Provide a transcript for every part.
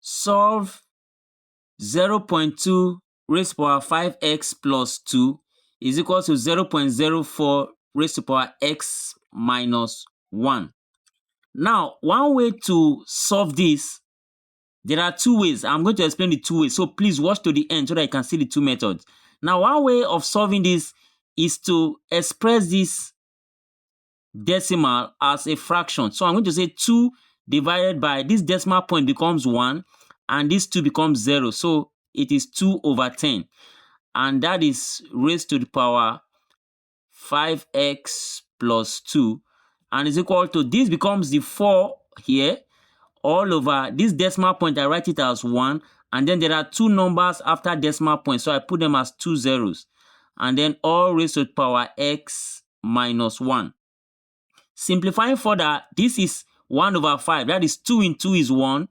solve 0.2 raised to power 5x plus 2 is equal to 0.04 raised to power x minus 1. Now, one way to solve this, there are two ways. I'm going to explain the two ways. So please watch to the end so that you can see the two methods. Now, one way of solving this is to express this decimal as a fraction. So I'm going to say 2 divided by this decimal point becomes 1 and this 2 becomes 0. So it is 2 over 10. And that is raised to the power 5x plus 2. And is equal to, this becomes the 4 here, all over this decimal point. I write it as 1. And then there are two numbers after decimal point. So I put them as 2 zeros. And then all raised to the power x minus 1. Simplifying further, this is 1 over 5. That is 2 in 2 is 1.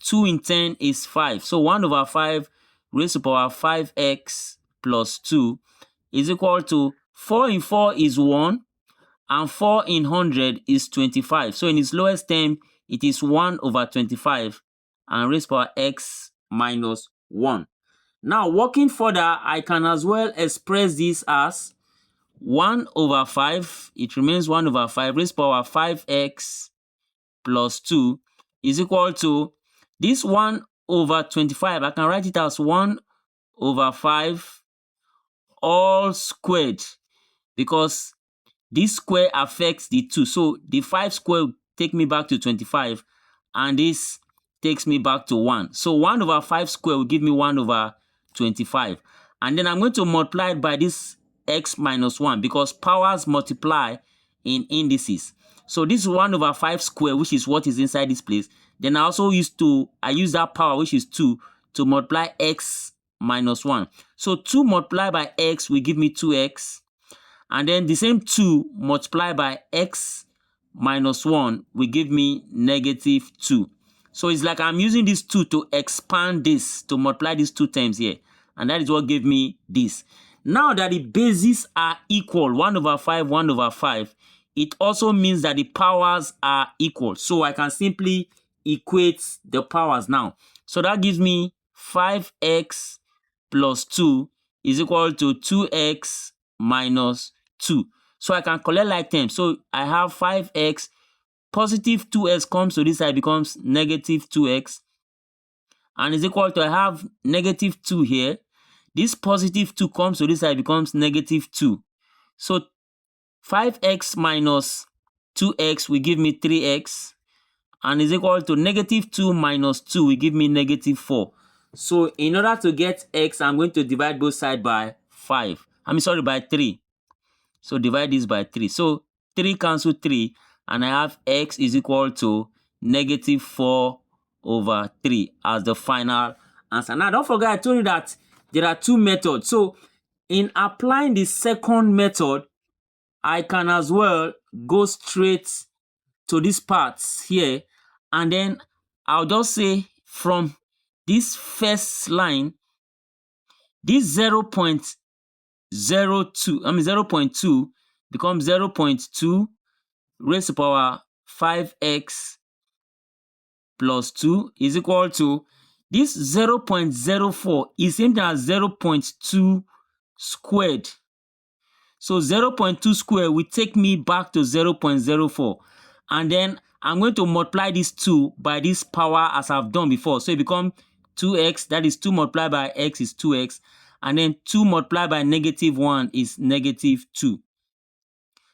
2 in 10 is 5. So 1 over 5 raised to power 5x plus 2 is equal to 4 in 4 is 1. And 4 in 100 is 25. So in its lowest term, it is 1 over 25 and raised to power x minus 1. Now, working further, I can as well express this as 1 over 5. It remains 1 over 5 raised to power 5x plus 2 is equal to this 1 over 25. I can write it as 1 over 5 all squared, because this square affects the 2. So the 5 square will take me back to 25, and this takes me back to 1. So 1 over 5 square will give me 1 over 25. And then I'm going to multiply it by this x minus 1, because powers multiply in indices. So this is 1 over 5 square, which is what is inside this place. Then I also use that power, which is 2, to multiply x minus 1. So 2 multiplied by x will give me 2x. And then the same 2 multiplied by x minus 1 will give me negative 2. So it's like I'm using this 2 to expand this, to multiply these two terms here. And that is what gave me this. Now that the bases are equal, 1 over 5, 1 over 5, it also means that the powers are equal. So I can simply equate the powers now. So that gives me 5x plus 2 is equal to 2x minus 2. So I can collect like terms. So I have 5x, positive 2x comes to this side, becomes negative 2x. And is equal to, I have negative 2 here. This positive 2 comes to this side, becomes negative 2. So 5x minus 2x will give me 3x. And is equal to negative 2 minus 2 will give me negative 4. So in order to get x, I'm going to divide both sides by 5. By 3. So divide this by 3. So 3 cancel 3. And I have x is equal to negative 4 over 3 as the final answer. Now, don't forget, I told you that there are two methods. So in applying the second method, I can as well go straight to these parts here. And then I'll just say from this first line, this 0.02 becomes 0.2 raised to power 5x plus 2 is equal to, this 0.04 is same thing as 0.2 squared. So 0.2 squared will take me back to 0.04. And then I'm going to multiply this 2 by this power as I've done before. So it becomes 2x, that is 2 multiplied by x is 2x. And then 2 multiplied by negative 1 is negative 2.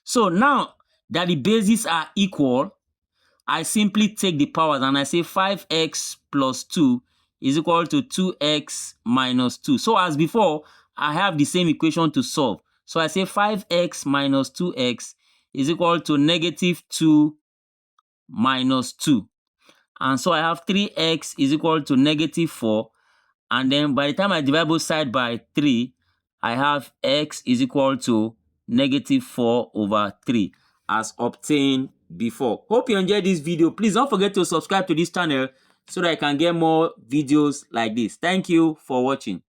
So now that the bases are equal, I simply take the powers and I say 5x plus 2 is equal to 2x minus 2. So as before, I have the same equation to solve. So I say 5x minus 2x is equal to negative 2 minus 2. And so I have 3x is equal to negative 4. And then by the time I divide both sides by 3, I have x is equal to negative 4 over 3 as obtained before. Hope you enjoyed this video. Please don't forget to subscribe to this channel so that I can get more videos like this. Thank you for watching.